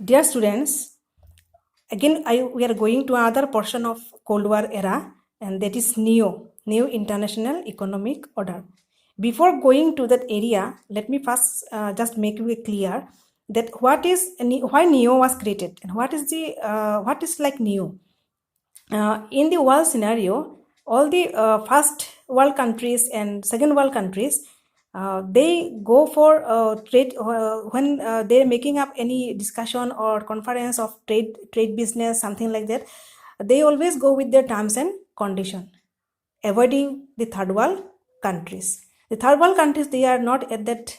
Dear students, again we are going to another portion of Cold War era, and that is New International Economic Order. Before going to that area, let me first just make you clear that why NEO was created and what is like NEO. In the world scenario, all the first world countries and second world countries, they go for trade when they're making up any discussion or conference of trade business, something like that. They always go with their terms and condition, avoiding the third world countries. The third world countries, they are not at that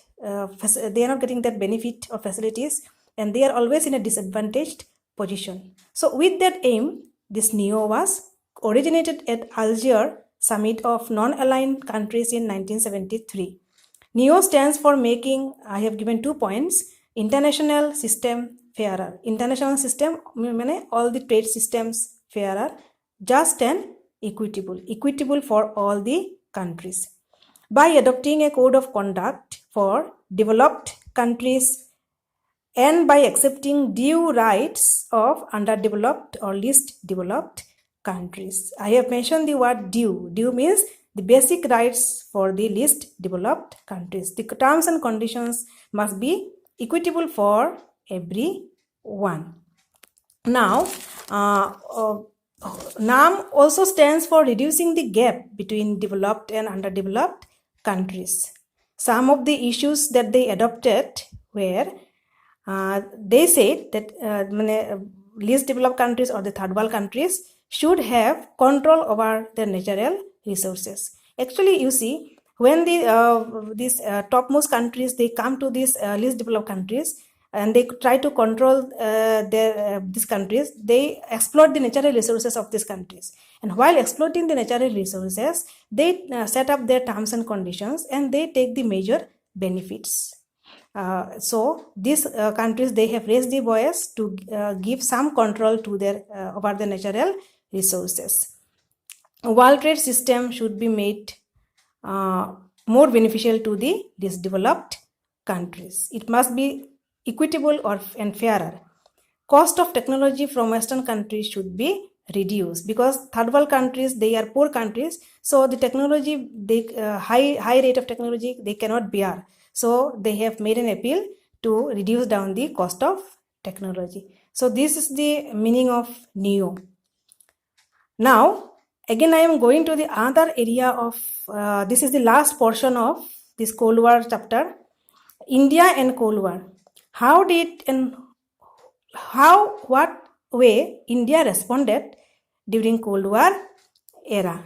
they are not getting that benefit or facilities, and they are always in a disadvantaged position. So with that aim, this NEO was originated at Algiers Summit of Non-Aligned Countries in 1973. NEO stands for making, I have given 2 points, international system fairer. International system means all the trade systems fairer, just and equitable for all the countries. By adopting a code of conduct for developed countries and by accepting due rights of underdeveloped or least developed countries. I have mentioned the word due. Due means the basic rights for the least developed countries. The terms and conditions must be equitable for everyone. Now, NAM also stands for reducing the gap between developed and underdeveloped countries. Some of the issues that they adopted were they said that least developed countries or the third world countries should have control over their natural resources. Actually, you see, when these topmost countries, they come to these least developed countries and they try to control these countries, they exploit the natural resources of these countries. And while exploiting the natural resources, they set up their terms and conditions and they take the major benefits. So these countries, they have raised the voice to give some control to their over the natural resources. A world trade system should be made more beneficial to the developed countries. It must be equitable and fairer. Cost of technology from Western countries should be reduced because third world countries, they are poor countries, so the technology, high rate of technology, they cannot bear. So they have made an appeal to reduce down the cost of technology. So this is the meaning of NEO. Now, again, I am going to the other area of, this is the last portion of this Cold War chapter, India and Cold War. What way India responded during Cold War era.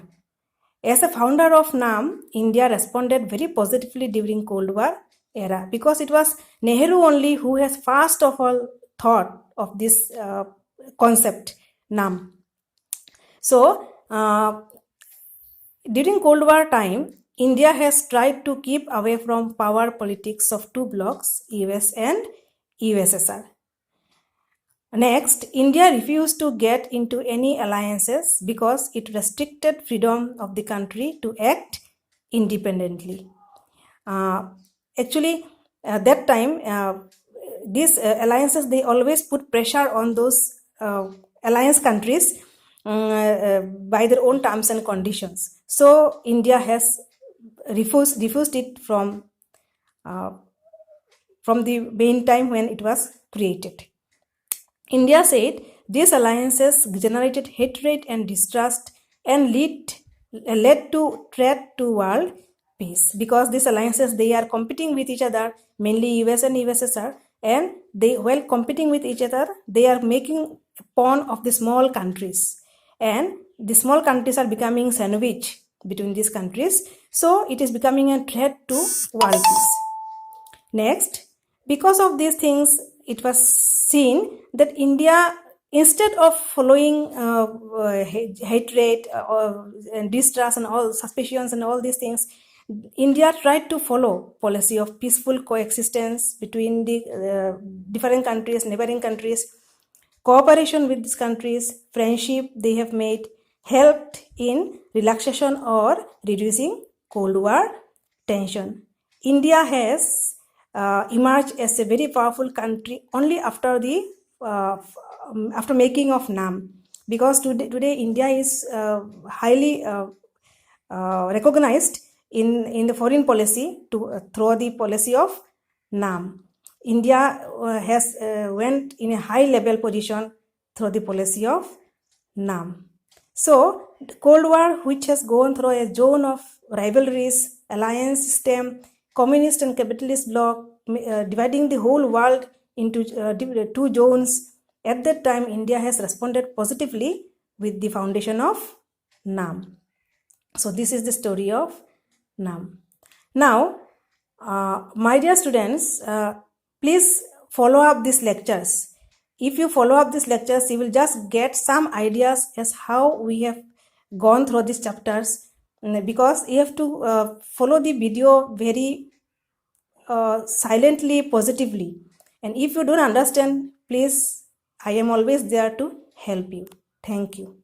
As a founder of NAM, India responded very positively during Cold War era because it was Nehru only who has first of all thought of this concept, NAM. So, during Cold War time, India has tried to keep away from power politics of two blocs, US and USSR. Next, India refused to get into any alliances because it restricted freedom of the country to act independently. Actually, at that time, these alliances, they always put pressure on those alliance countries by their own terms and conditions. So India has refused it from the main time when it was created. India said these alliances generated hatred and distrust and led to threat to world peace because these alliances, they are competing with each other, mainly US and USSR, and they, while competing with each other, they are making a pawn of the small countries, and the small countries are becoming sandwich between these countries, so it is becoming a threat to world peace. Next, because of these things, it was seen that India, instead of following hatred and distrust and all suspicions and all these things, India tried to follow policy of peaceful coexistence between the different countries, neighboring countries, cooperation with these countries, friendship they have made, helped in relaxation or reducing Cold War tension. India has emerged as a very powerful country only after the after making of NAM, because today India is highly recognized in the foreign policy through the policy of NAM. India has went in a high level position through the policy of NAM. So, Cold War, which has gone through a zone of rivalries, alliance system, communist and capitalist bloc, dividing the whole world into two zones. At that time, India has responded positively with the foundation of NAM. So, this is the story of NAM. Now, my dear students, please follow up these lectures. If you follow up these lectures, you will just get some ideas as how we have gone through these chapters, because you have to follow the video very silently, positively. And if you don't understand, please, I am always there to help you. Thank you.